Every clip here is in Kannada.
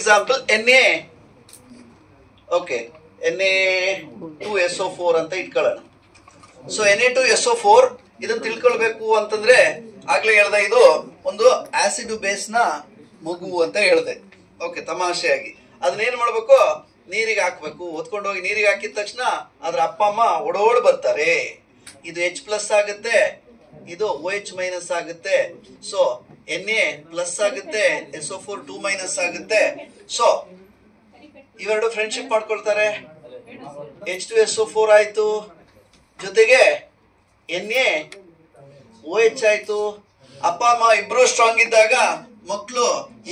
ಎಕ್ಸಾಂಪಲ್ Na, ಓಕೆ, Na2SO4 ಅಂತ ಇಟ್ಕೊಳ್ಳೋಣ. ಸೊ Na2SO4 ಇದನ್ನ ತಿಳ್ಕೊಳ್ಬೇಕು ಅಂತಂದ್ರೆ ಆಗ್ಲೇ ಹೇಳ್ದೆ, ಇದು ಒಂದು ಆಸಿಡ್ ಬೇಸ್ ನ ಮಗು ಅಂತ ಹೇಳ್ದೆ. ಓಕೆ, ತಮಾಷೆಯಾಗಿ ಅದನ್ನೇನ್ ಮಾಡ್ಬೇಕು, ನೀರಿಗೆ ಹಾಕ್ಬೇಕು. ಹೊತ್ಕೊಂಡು ಹೋಗಿ ನೀರಿಗೆ ಹಾಕಿದ ತಕ್ಷಣ ಅದ್ರ ಅಪ್ಪ ಅಮ್ಮ ಓಡೋಡ್ ಬರ್ತಾರೆ. ಇದು H+ ಆಗುತ್ತೆ, ಇದು OH- ಆಗುತ್ತೆ. ಸೊ Na+ ಆಗುತ್ತೆ, SO4 2- ಆಗುತ್ತೆ. ಸೊ ಇವೆರಡು ಫ್ರೆಂಡ್ಶಿಪ್ ಮಾಡ್ಕೊಳ್ತಾರೆ. H2SO4 ಆಯ್ತು, ಜೊತೆಗೆ NaOH ಆಯ್ತು. ಅಪ್ಪ ಅಮ್ಮ ಇಬ್ರು ಸ್ಟ್ರಾಂಗ್ ಇದ್ದಾಗ ಮಕ್ಳು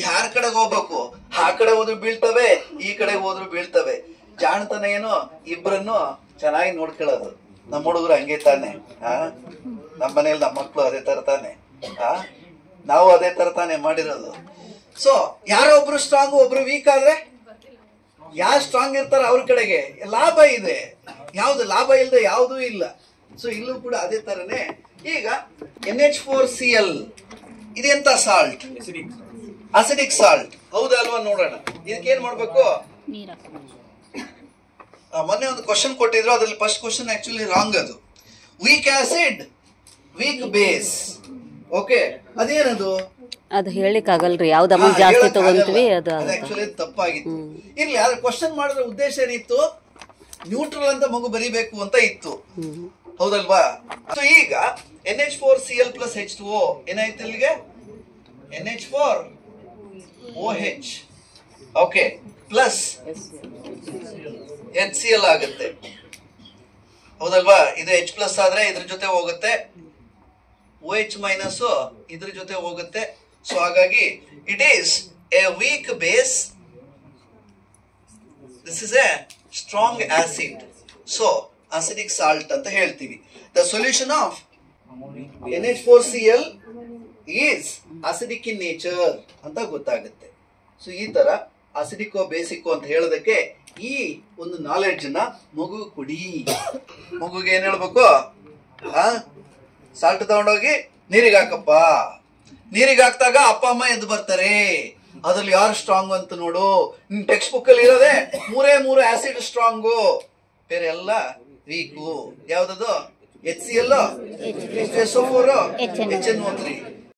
ಯಾರ ಕಡೆಗೆ ಹೋಗ್ಬೇಕು, ಆ ಕಡೆ ಹೋದ್ರು ಬೀಳ್ತವೆ, ಈ ಕಡೆ ಹೋದ್ರು ಬೀಳ್ತವೆ. ಜಾಣತನ ಏನು, ಇಬ್ರನ್ನು ಚೆನ್ನಾಗಿ ನೋಡ್ಕೊಳ್ಳೋದು. ನಮ್ಮ ಹುಡುಗರು ಹಂಗೆ ತಾನೆ, ನಮ್ಮ ಮನೇಲಿ ನಮ್ಮ ಮಕ್ಳು ಅದೇ ತರ ತಾನೆ, ನಾವು ಅದೇ ತರ ತಾನೆ ಮಾಡಿರೋದು. ಸೊ ಯಾರೋ ಒಬ್ರು ಸ್ಟ್ರಾಂಗ್, ಒಬ್ರು ವೀಕ್ ಆದ್ರೆ ಯಾರು ಸ್ಟ್ರಾಂಗ್ ಇರ್ತಾರ ಅವ್ರ ಕಡೆಗೆ ಲಾಭ ಇದೆ. ಯಾವ್ದು ಲಾಭ ಇಲ್ಲದೆ ಯಾವುದೂ ಇಲ್ಲ. ಸೊ ಇಲ್ಲೂ ಕೂಡ ಅದೇ ತರನೇ. ಈಗ NH4Cl ಇದೆಂತ ಸಾಲ್ಟ್, ಅಸಿಡಿಕ್ ಸಾಲ್ಟ್, ಹೌದಲ್ವಾ? ನೋಡೋಣ ಇದಕ್ಕೇನ್ ಮಾಡ್ಬೇಕು. ಮೊನ್ನೆ ಒಂದು ಕ್ವಶನ್ ಕೊಟ್ಟಿದ್ರು, ಅದ್ರಲ್ಲಿ ಫಸ್ಟ್ ಕ್ವಶನ್ ಆಕ್ಚುಲಿ ರಾಂಗ್. ಅದು weak acid, weak base. Okay, ಅದೇನದು ಅದು ಹೇಳಿಕ್ ಆಗಲ್ರಿ, ಯಾವ್ದು ಅಮೌಂಟ್ ಜಾಸ್ತಿ ತಗೊಂತೀವಿ ಅದು ಆಕ್ಚುಲಿ ತಪ್ಪಾಗಿತ್ತು. ಇರ್ಲಿ, ಆದ್ರೆ ಕ್ವಶನ್ ಮಾಡಿದ್ರೆ ಉದ್ದೇಶ ಏನಿತ್ತು, ನ್ಯೂಟ್ರಲ್ ಅಂತ ಮಗು ಬರೀಬೇಕು ಅಂತ ಇತ್ತು, ಹೌದಲ್ವಾ? ಸೊ ಈಗ NH4Cl plus H2O ಏನಾಯ್ತು ಇಲ್ಲಿಗೆ, NH4OH, ಓಕೆ, ಪ್ಲಸ್ HCl ಆಗುತ್ತೆ, ಹೌದಲ್ವಾ? ಇದು H+ ಆದ್ರೆ ಇದ್ರ ಜೊತೆ ಹೋಗುತ್ತೆ, OH- ಇದ್ರ ಜೊತೆ ಹೋಗುತ್ತೆ. ಸೊ ಹಾಗಾಗಿ it is a weak base, this is a strong acid. So acidic salt ಅಂತ ಹೇಳ್ತೀವಿ. The solution of NH4Cl is acidic in nature ಅಂತ ಗೊತ್ತಾಗುತ್ತೆ. ಸೊ ಈ ತರ ಅಸಿಡಿಕೋ ಬೇಸಿಕೋ ಅಂತ ಹೇಳೋದಕ್ಕೆ ಈ ಒಂದು ನಾಲೆಡ್ಜ್ ನ ಮಗು ಕೊಡಿ. ಮಗುಗೆ ಏನ್ ಹೇಳ್ಬೇಕು, ಸಾಲ್ಟ್ ತಗೊಂಡೋಗಿ ನೀರಿಗೆ ಹಾಕಪ್ಪ. ನೀರಿಗೆ ಹಾಕ್ದಾಗ ಅಪ್ಪ ಅಮ್ಮ ಎದ್ದು ಬರ್ತಾರೆ. ಅದ್ರಲ್ಲಿ ಯಾರು ಸ್ಟ್ರಾಂಗ್ ಅಂತ ನೋಡು. ನಿನ್ ಟೆಕ್ಸ್ಟ್ ಬುಕ್ ಅಲ್ಲಿ ಇರೋದೆ 3 ಆಸಿಡ್ ಸ್ಟ್ರಾಂಗು, ಬೇರೆ ಎಲ್ಲ ವೀಕು. ಯಾವ್ದದು? HCl, H2SO4, HNO3.